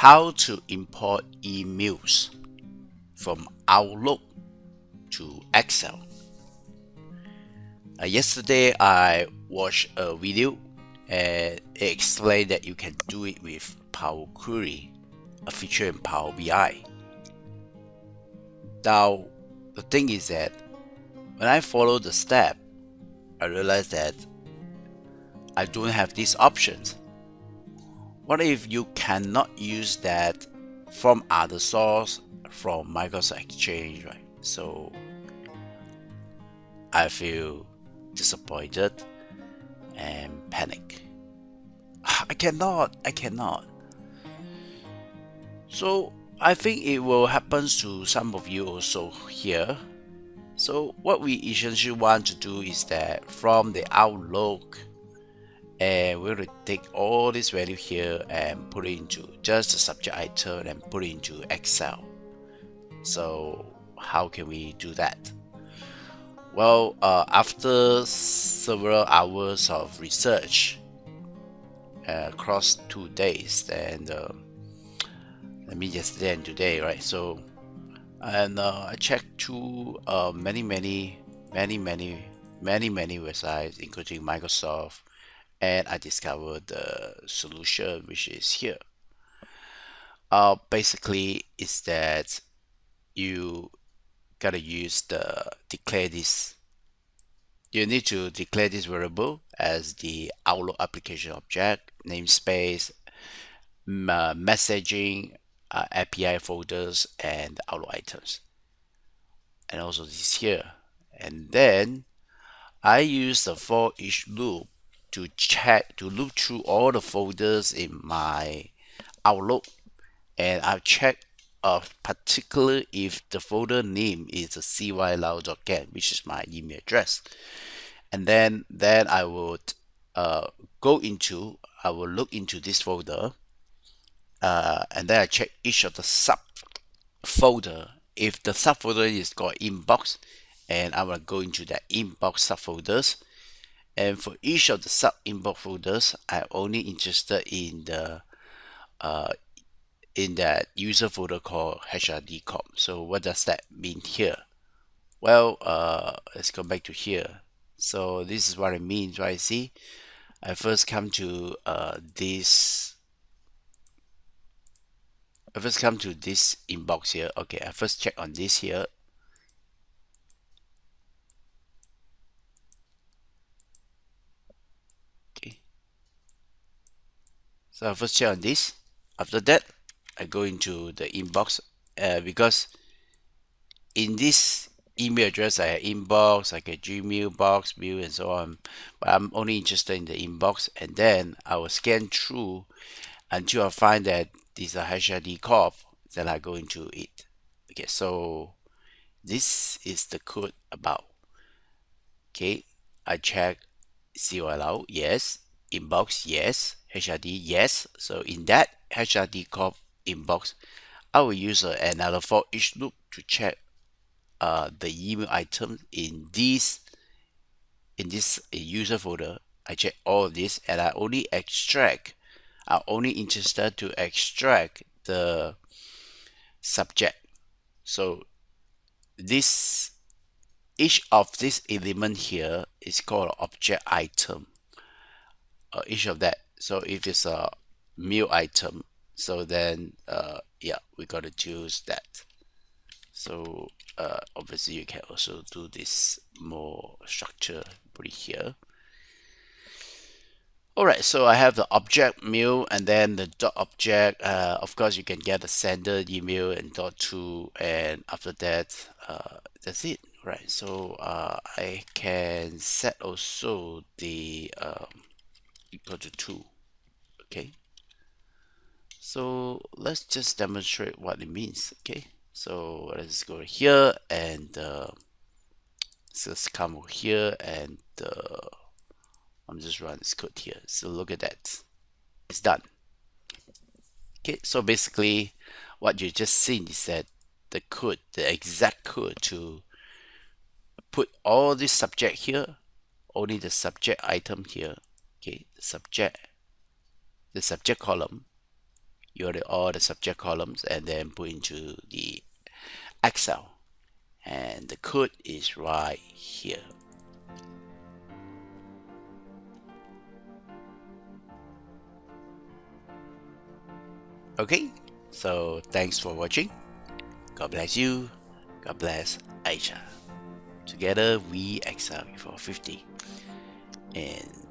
how to import emails from Outlook to Excel. Yesterday I watched a video and it explained that you can do it with Power Query, a feature in Power BI. Now, the thing is that when I follow the step, I realized that I don't have these options. What if you cannot use that from other source, from Microsoft Exchange, right? So I feel disappointed and panic. I cannot. So I think it will happen to some of you also here. So what we essentially want to do is that from the Outlook, and we're going to take all this value here and put it into just the subject item and put it into Excel. So how can we do that? Well, after several hours of research across 2 days, and I mean yesterday and today, right? So, and I checked through many websites, including Microsoft, and I discovered the solution, which is here. Basically, is that you gotta use the declare this. You need to declare this variable as the Outlook application object, namespace, messaging, API folders, and Outlook items, and also this here. And then I use the for each loop to loop through all the folders in my Outlook, and I'll check particularly if the folder name is a cylau.get, which is my email address. And then I would I will look into this folder, and then I check each of the sub folder. If the subfolder is called inbox, and I will go into the inbox subfolders. And for each of the sub inbox folders, I'm only interested in the in that user folder called HRD.com. So what does that mean here? Well, let's go back to here. So this is what it means, right? See, I first come to this. I first come to this inbox here. Okay, I first check on this here. Okay. So I first check on this. After that, I go into the inbox because in this email address I have inbox, I get Gmail box, view, and so on. But I'm only interested in the inbox, and then I will scan through until I find that this is a HRD corp. Then I go into it. Okay, so this is the code about. Okay, I check COLO, yes. Inbox, yes. HRD, yes. So in that HRD corp inbox, I will use another for each loop to check the email item in this user folder. I check all of this, and I only extract. I'm only interested to extract the subject. So this each of this element here is called object item. Each of that. So if it's a mail item, so then yeah, we gotta choose that. So obviously you can also do this more structure, put it here. Alright, so I have the object mail and then the dot object. Of course, you can get the sender email and dot to, and after that, that's it. Right. So I can set also the equal to 2. Okay. So let's just demonstrate what it means. Okay. So let's go here and so let's come over here and I'm just running this code here. So look at that. It's done. Okay, so basically what you just seen is that the code, the exact code to put all this subject here, only the subject item here. Okay, the subject column you order all the subject columns and then put into the Excel, and the code is right here. Okay, so thanks for watching. God bless you. God bless Aisha. Together we excel before 50. And